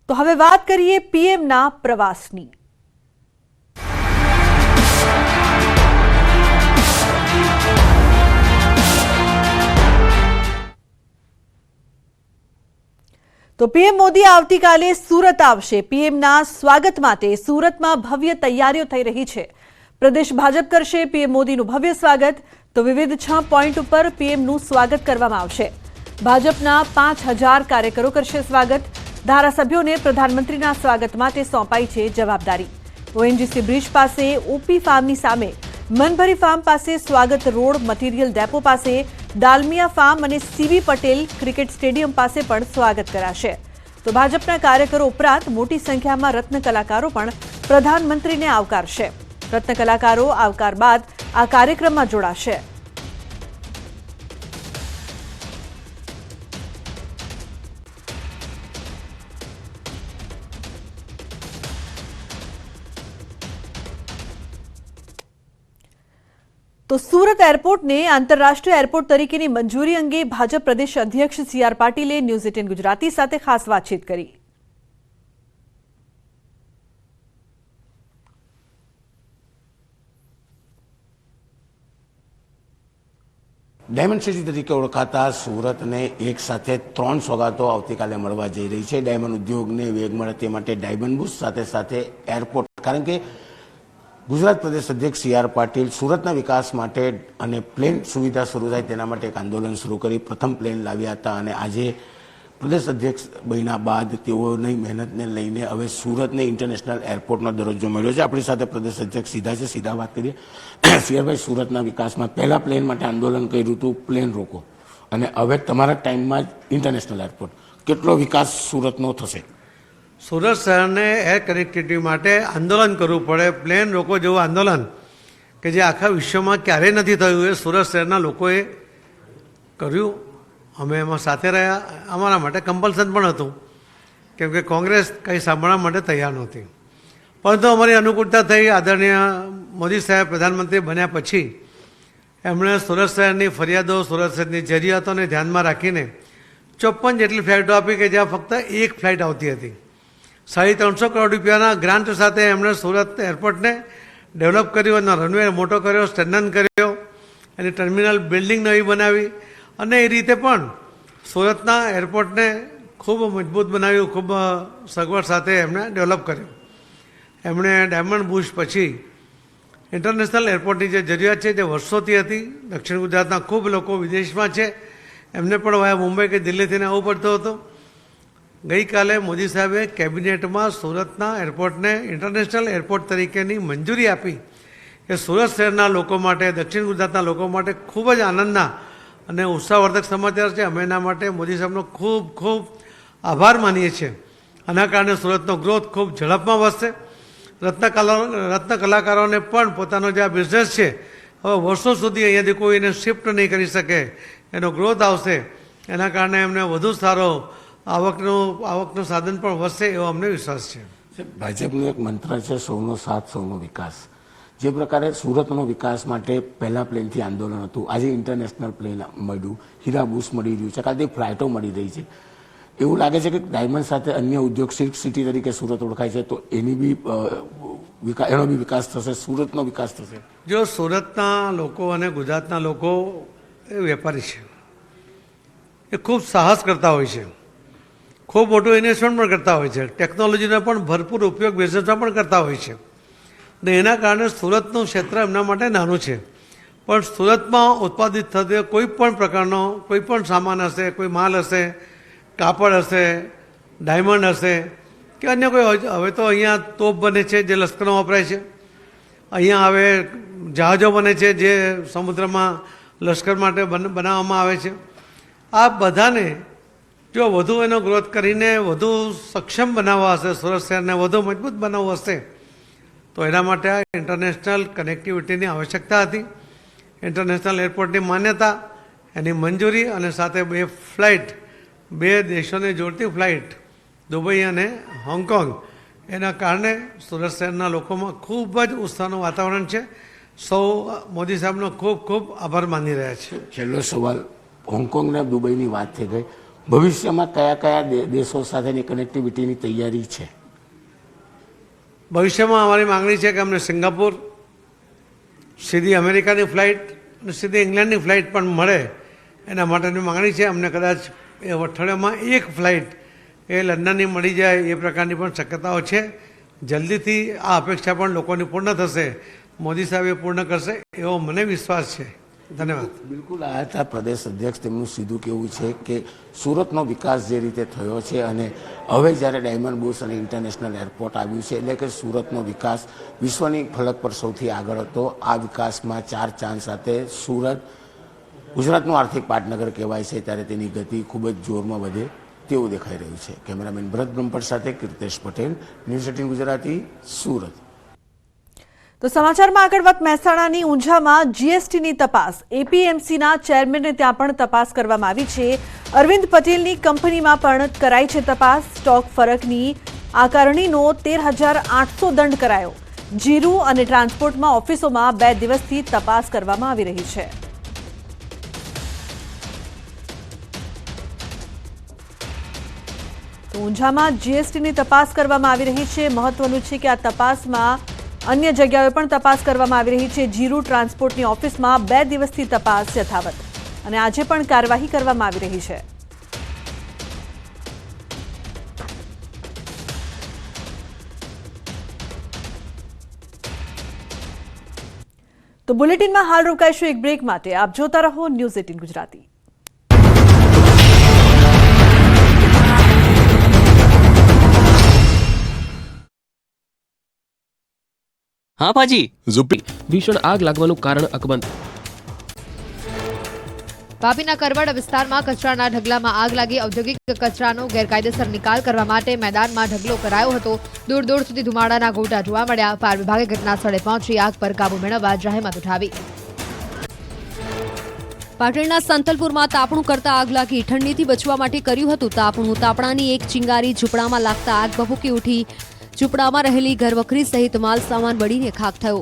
તો હવે વાત કરીએ પીએમના પ્રવાસની। તો પીએમ મોદી આવતીકાલે સુરત આવશે। પીએમના સ્વાગત માટે સુરતમાં ભવ્ય તૈયારીઓ થઈ રહી છે। પ્રદેશ ભાજપ કરશે પીએમ મોદીનું ભવ્ય સ્વાગત। તો વિવિધ 6 પોઈન્ટ ઉપર પીએમનું સ્વાગત કરવામાં આવશે। ભાજપના 5000 કાર્યકરો કરશે સ્વાગત। ધારાસભ્યોને પ્રધાનમંત્રીના સ્વાગત માટે સોંપાઈ છે જવાબદારી। ઓએનજીસી બ્રિજ પાસે ઓપી ફાર્મની સામે મનભરી ફાર્મ પાસે સ્વાગત રોડ મટીરીયલ ડેપો પાસે દાલમિયા ફાર્મ અને સીવી પટેલ ક્રિકેટ સ્ટેડિયમ પાસે પણ સ્વાગત કરાશે। તો ભાજપના કાર્યકરો ઉપરાંત મોટી સંખ્યામાં રત્ન કલાકારો પણ પ્રધાનમંત્રીને આવકારશે। રત્ન કલાકારો આવકાર બાદ આ કાર્યક્રમમાં જોડાશે। તો સુરત એરપોર્ટને આંતરરાષ્ટ્રીય એરપોર્ટ તરીકેની મંજૂરી અંગે ભાજપ પ્રદેશ અધ્યક્ષ સી.આર. પાટીલે ન્યૂઝ 18 ગુજરાતી સાથે ખાસ વાતચીત કરી। ડાયમંડ સિટી તરીકે ઓળખાતા સુરતને એક સાથે 3 સોગાતો આવતીકાલે મળવા જઈ રહી છે। ડાયમંડ ઉદ્યોગને વેગ મળે તે માટે ડાયમંડ બુશ સાથે સાથે એરપોર્ટ, કારણ કે ગુજરાત પ્રદેશ અધ્યક્ષ સી.આર. પાટીલ સુરતના વિકાસ માટે અને પ્લેન સુવિધા શરૂ થાય તેના માટે એક આંદોલન શરૂ કરી પ્રથમ પ્લેન લાવ્યા હતા અને આજે પ્રદેશ અધ્યક્ષ બન્યા બાદ તેઓની મહેનતને લઈને હવે સુરતને ઇન્ટરનેશનલ એરપોર્ટનો દરજ્જો મળ્યો છે। આપણી સાથે પ્રદેશ અધ્યક્ષ સીધા વાત કરીએ। સી.આર.ભાઈ, સુરતના વિકાસમાં પહેલા પ્લેન માટે આંદોલન કર્યું હતું, પ્લેન રોકો, અને હવે તમારા ટાઈમમાં જ ઇન્ટરનેશનલ એરપોર્ટ, કેટલો વિકાસ સુરતનો થશે? સુરત શહેરને એર કનેક્ટિવિટી માટે આંદોલન કરવું પડે। પ્લેન રોકો જેવું આંદોલન કે જે આખા વિશ્વમાં ક્યારેય નથી થયું, એ સુરત શહેરના લોકોએ કર્યું। અમે એમાં સાથે રહ્યા। અમારા માટે કમ્પલ્સન પણ હતું, કેમ કે કોંગ્રેસ કંઈ સાંભળવા માટે તૈયાર નહોતી, પરંતુ અમારી અનુકૂળતા થઈ। આદરણીય મોદી સાહેબ પ્રધાનમંત્રી બન્યા પછી એમણે સુરત શહેરની ફરિયાદો, સુરત શહેરની જરૂરિયાતોને ધ્યાનમાં રાખીને 54 જેટલી ફ્લાઇટો આપી કે જ્યાં ફક્ત એક ફ્લાઇટ આવતી હતી। 350 કરોડ રૂપિયાના ગ્રાન્ટ સાથે એમણે સુરત એરપોર્ટને ડેવલપ કર્યું અને રનવે મોટો કર્યો, સ્ટેન્ડન કર્યો, એની ટર્મિનલ બિલ્ડિંગ નવી બનાવી અને એ રીતે પણ સુરતના એરપોર્ટને ખૂબ મજબૂત બનાવ્યું, ખૂબ સગવડ સાથે એમણે ડેવલપ કર્યું। એમણે ડાયમંડ બુશ પછી ઇન્ટરનેશનલ એરપોર્ટની જે જરૂરિયાત છે તે વર્ષોથી હતી। દક્ષિણ ગુજરાતના ખૂબ લોકો વિદેશમાં છે, એમને પણ વાયા મુંબઈ કે દિલ્હીથી આવવું પડતું હતું। ગઈકાલે મોદી સાહેબે કેબિનેટમાં સુરતના એરપોર્ટને ઇન્ટરનેશનલ એરપોર્ટ તરીકેની મંજૂરી આપી। એ સુરત શહેરના લોકો માટે, દક્ષિણ ગુજરાતના લોકો માટે ખૂબ જ આનંદના અને ઉત્સાહવર્ધક સમાચાર છે। અમે એના માટે મોદી સાહેબનો ખૂબ ખૂબ આભાર માનીએ છીએ। આના કારણે સુરતનો ગ્રોથ ખૂબ ઝડપમાં વધશે। રત્ન કલાકારોને પણ પોતાનો જે આ બિઝનેસ છે હવે વર્ષો સુધી અહીંયાથી કોઈ એને શિફ્ટ નહીં કરી શકે, એનો ગ્રોથ આવશે। એના કારણે એમને વધુ સારો આવકનું સાધન પણ વધશે એવો અમને વિશ્વાસ છે। ભાજપનું એક મંત્ર છે, સૌનો સાથ સૌનો વિકાસ। જે પ્રકારે સુરતનો વિકાસ માટે પહેલા પ્લેનથી આંદોલન હતું, આજે ઇન્ટરનેશનલ પ્લેન મળ્યું, હીરા બુશ મળી રહ્યું છે, કાલે ફ્લાઇટો મળી રહી છે। એવું લાગે છે કે ડાયમંડ સાથે અન્ય ઉદ્યોગ સિલ્ક સિટી તરીકે સુરત ઓળખાય છે, તો એનો બી વિકાસ થશે, સુરતનો વિકાસ થશે। જો સુરતના લોકો અને ગુજરાતના લોકો એ વેપારી છે, એ ખૂબ સાહસ કરતા હોય છે, ખૂબ મોટું ઇન્વેસ્ટમેન્ટ પણ કરતા હોય છે, ટેકનોલોજીનો પણ ભરપૂર ઉપયોગ બિઝનેસમાં પણ કરતા હોય છે, ને એના કારણે સુરતનું ક્ષેત્ર એમના માટે નાનું છે। પણ સુરતમાં ઉત્પાદિત થતો કોઈ પણ પ્રકારનો કોઈ પણ સામાન હશે, કોઈ માલ હશે, કાપડ હશે, ડાયમંડ હશે કે અન્ય કોઈ, હવે તો અહીંયા તોપ બને છે જે લશ્કરમાં વપરાય છે, અહીંયા હવે જહાજો બને છે જે સમુદ્રમાં લશ્કર માટે બનાવવામાં આવે છે। આ બધાને જો વધુ એનો ગ્રોથ કરીને વધુ સક્ષમ બનાવવા હશે, સુરત શહેરને વધુ મજબૂત બનાવવું હશે, તો એના માટે આ ઇન્ટરનેશનલ કનેક્ટિવિટીની આવશ્યકતા હતી। ઇન્ટરનેશનલ એરપોર્ટની માન્યતા, એની મંજૂરી અને સાથે 2 ફ્લાઇટ, 2 દેશોને જોડતી ફ્લાઇટ દુબઈ અને હોંગકોંગ, એના કારણે સુરત શહેરના લોકોમાં ખૂબ જ ઉત્સાહનું વાતાવરણ છે। સૌ મોદી સાહેબનો ખૂબ ખૂબ આભાર માની રહ્યા છે। છેલ્લો સવાલ, હોંગકોંગ ને દુબઈની વાત થઈ ગઈ, ભવિષ્યમાં કયા કયા દેશો સાથેની કનેક્ટિવિટીની તૈયારી છે? ભવિષ્યમાં અમારી માંગણી છે કે અમને સિંગાપુર, સીધી અમેરિકાની ફ્લાઇટ અને સીધી ઇંગ્લેન્ડની ફ્લાઇટ પણ મળે, એના માટેની માંગણી છે. અમને કદાચ એ અઠવાડિયામાં એક ફ્લાઇટ એ લંડનની મળી જાય એ પ્રકારની પણ શક્યતાઓ છે. જલ્દીથી આ અપેક્ષા પણ લોકોની પૂર્ણ થશે, મોદી સાહેબ એ પૂર્ણ કરશે એવો મને વિશ્વાસ છે. ધન્યવાદ. બિલકુલ, આ હતા પ્રદેશ અધ્યક્ષ. તેમનું સીધું કહેવું છે કે સુરતનો વિકાસ જે રીતે થયો છે અને હવે જ્યારે ડાયમંડ બુર્સ અને ઇન્ટરનેશનલ એરપોર્ટ આવ્યું છે એટલે કે સુરતનો વિકાસ વિશ્વની ફલક પર સૌથી આગળ હતો. આ વિકાસમાં 4 ચાંદ સાથે સુરત ગુજરાતનું આર્થિક પાટનગર કહેવાય છે, ત્યારે તેની ગતિ ખૂબ જ જોરમાં વધે તેવું દેખાઈ રહ્યું છે. કેમેરામેન ભરત બ્રહ્મભટ્ટ સાથે કીર્તેશ પટેલ, ન્યૂઝ 18 ગુજરાતી, સુરત. તો સમાચારમાં આગળ વાત મહેસાણાની ઊંઝામાં જીએસટીની તપાસ. એપીએમસીના ચેરમેનને ત્યાં પણ તપાસ કરવામાં આવી છે. અરવિંદ પટેલની કંપનીમાં પણ કરાઈ છે તપાસ. સ્ટોક ફરકની આકારણીનો 13,800 દંડ કરાયો. જીરું અને ટ્રાન્સપોર્ટમાં ઓફિસોમાં 2 દિવસથી તપાસ કરવામાં આવી રહી છે. તો ઊંઝામાં જીએસટીની તપાસ કરવામાં આવી રહી છે. મહત્વનું છે કે આ તપાસમાં અન્ય જગ્યાએ પણ તપાસ કરવામાં આવી રહી છે. જીરું ટ્રાન્સપોર્ટની ઓફિસમાં 2 દિવસથી તપાસ યથાવત અને આજે પણ કાર્યવાહી કરવામાં આવી રહી છે. તો બુલેટિનમાં હાલ રોકાઈશું એક બ્રેક માટે. આપ જોતા રહો ન્યૂઝ 18 ગુજરાતી. हाँ पाजी, ઝૂંપડી ભીષણ આગ લાગવાનું કારણ અકબંધ. વાપીના કરવડ વિસ્તારમાં કચરાના ઢગલામાં આગ લાગી. ઔદ્યોગિક કચરાનો ગેરકાયદેસર નિકાલ કરવા માટે મેદાનમાં ઢગલો કરાયો હતો. દૂર દૂર સુધી ધુમાડાના ગોટા જોવા મળ્યા. ફાયર વિભાગે ઘટના સ્થળે પહોંચી આગ પર કાબુ મેળવવા જહેમત ઉઠાવી. પાટણના સંતલપુરમાં તાપણું કરતા આગ લાગી. ઠંડીથી બચવા માટે કર્યું હતું તાપણું. તાપણાની એક ચિંગારી ઝૂંપડામાં લાગતા આગ ભભૂકી ઉઠી. ઝૂંપડામાં રહેલી ઘરવખરી સહિત માલ સામાન બળીને ખાખ થયો.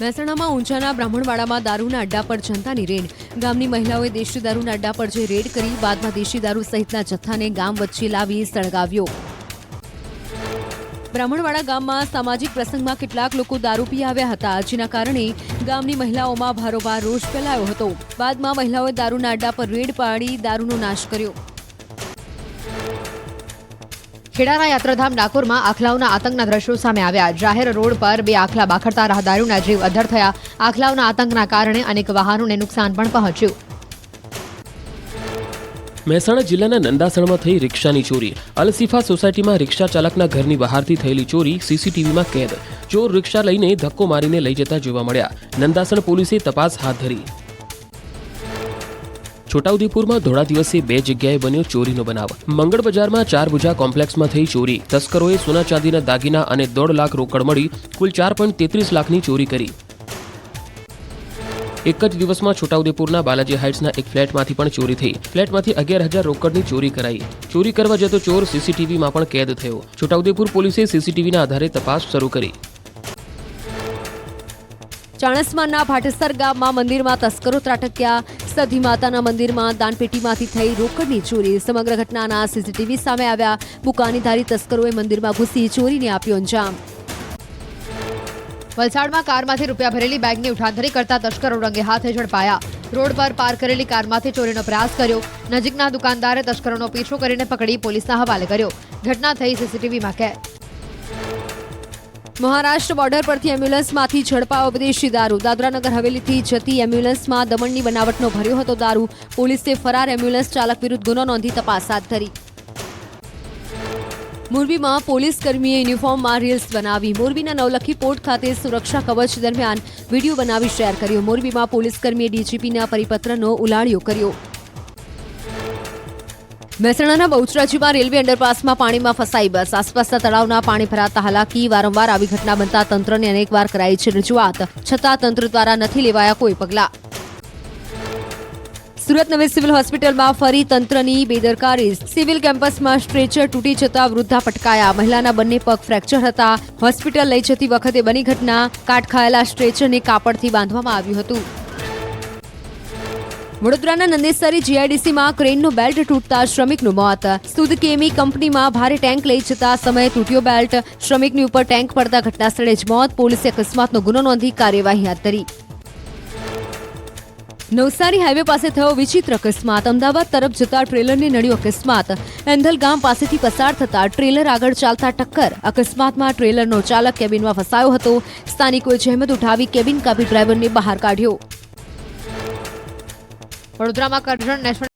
મહેસાણામાં ઊંઝાના બ્રાહ્મણવાડામાં દારૂના અડ્ડા પર જનતાની રેડ. ગામની મહિલાઓએ દેશી દારૂના અડ્ડા પર જઈ રેડ કરી. બાદમાં દેશી દારૂ સહિતના જથ્થાને ગામ વચ્ચે લાવી સળગાવ્યો. બ્રાહ્મણવાડા ગામમાં સામાજિક પ્રસંગમાં કેટલાક લોકો દારૂ પી આવ્યા હતા, જેના કારણે ગામની મહિલાઓમાં ભારોભાર રોષ ફેલાયો હતો. બાદમાં મહિલાઓએ દારૂના અડ્ડા પર રેડ પાડી દારૂનો નાશ કર્યો. ખેડાના યાત્રાધામ ડાકોરમાં આખલાઓના આતંકના દ્રશ્યો સામે આવ્યા. જાહેર રોડ પર 2 આખલા બાખડતા રાહદારીઓના જીવ અદ્ધર થયા. આખલાઓના આતંકના કારણે અનેક વાહનોને નુકસાન પણ પહોંચ્યું. મહેસાણા જિલ્લાના નંદાસણમાં થઈ રિક્ષાની ચોરી. અલસીફા સોસાયટીમાં રિક્ષા ચાલકના ઘરની બહારથી થયેલી ચોરી સીસીટીવીમાં કેદ. ચોર રિક્ષા લઈને ધક્કો મારીને લઈ જતા જોવા મળ્યા. નંદાસણ પોલીસે તપાસ હાથ ધરી. છોટાઉદેપુરમાં ધોળા દિવસે 2 જગ્યાએ બન્યો ચોરીનો બનાવ. મંગળ બજારમાં 4 ભુજા કોમ્પ્લેક્સમાં થઈ ચોરી. તસ્કરોએ સોના ચાંદીના દાગીના અને 1.5 લાખ રોકડ મળી કુલ 4.33 લાખની ચોરી કરી. એક જ દિવસમાં છોટાઉદેપુરના બાલાજી હાઇટ્સના એક ફ્લેટમાંથી પણ ચોરી થઈ. ફ્લેટમાંથી 11,000 રોકડની ચોરી કરાઈ. ચોરી કરવા જતો ચોર સીસીટીવીમાં પણ કેદ થયો. છોટાઉદેપુર પોલીસે સીસીટીવીના આધારે તપાસ શરૂ કરી. ચાણસ્માના ભાટેસર ગામમાં મંદિરમાં તસ્કરો ત્રાટક્યા. સધી માતાના મંદિરમાં દાનપેટીમાંથી થઈ રોકડની ચોરી. સમગ્ર ઘટનાના સીસીટીવી સામે આવ્યા. બુકાનીધારી તસ્કરોએ મંદિરમાં ઘૂસી ચોરીને આપ્યો અંજામ. વલસાડમાં કારમાંથી રૂપિયા ભરેલી બેગની ઉઠાંતરી કરતા તસ્કરો રંગે હાથે ઝડપાયા. રોડ પર પાર્ક કરેલી કારમાંથી ચોરીનો પ્રયાસ કર્યો. નજીકના દુકાનદારે તસ્કરોનો પીછો કરીને પકડી પોલીસના હવાલે કર્યો. ઘટના થઈ સીસીટીવીમાં કેદ. મહારાષ્ટ્ર બોર્ડર પરથી એમ્બ્યુલન્સમાંથી ઝડપાયો વિદેશી દારૂ. દાદરાનગર હવેલીથી જતી એમ્બ્યુલન્સમાં દમણની બનાવટનો ભર્યો હતો દારૂ. પોલીસે ફરાર એમ્બ્યુલન્સ ચાલક વિરુદ્ધ ગુનો નોંધી તપાસ હાથ ધરી. મોરબીમાં પોલીસ કર્મીએ યુનિફોર્મમાં રીલ્સ બનાવી. મોરબીના નવલખી પોર્ટ ખાતે સુરક્ષા કવચ દરમિયાન વિડીયો બનાવી શેર કર્યો. મોરબીમાં પોલીસ કર્મીએ ડીજીપીના પરિપત્રનો ઉલાળ્યો કર્યો. મહેસાણાના બહુચરાજીમાં રેલવે અંડરપાસમાં પાણીમાં ફસાઈ બસ. આસપાસના તળાવના પાણી ભરાતા હાલાકી. વારંવાર આવી ઘટના બનતા તંત્રને અનેકવાર કરાઈ છે રજૂઆત, છતાં તંત્ર દ્વારા નથી લેવાયા કોઈ પગલાં. સુરત નવી સિવિલ હોસ્પિટલમાં ફરી તંત્રની બેદરકારી. સિવિલ કેમ્પસમાં સ્ટ્રેચર તૂટી જતા વૃદ્ધા પટકાયા. મહિલાના બંને પગ ફ્રેક્ચર હતા. હોસ્પિટલ લઈ જતી વખતે બની ઘટના. કાટ ખાયેલા સ્ટ્રેચરને કાપડથી બાંધવામાં આવ્યું હતું. વડોદરાના નંદેસરી જીઆઈડીસીમાં ક્રેનનો બેલ્ટ તૂટતા શ્રમિકનું મોત. સુદ કેમી કંપનીમાં ભારે ટેન્ક લઈ જતા સમયે તૂટ્યો બેલ્ટ. શ્રમિકની ઉપર ટેન્ક પડતા ઘટનાસ્થળે જ મોત. પોલીસે અકસ્માતનો ગુનો નોંધી કાર્યવાહી હાથ ધરી. નવસારી હાઈવે પાસે થયો વિચિત્ર અકસ્માત. અમદાવાદ તરફ જતા ટ્રેલરને નડ્યો અકસ્માત. એંધલ ગામ પાસેથી પસાર થતા ટ્રેલર આગળ ચાલતા ટક્કર. અકસ્માતમાં ટ્રેલરનો ચાલક કેબિનમાં ફસાયો હતો. સ્થાનિકોએ જહેમત ઉઠાવી કેબિન કાપી ડ્રાઈવરને બહાર કાઢ્યો. વડોદરામાં કરજણ નેશનલ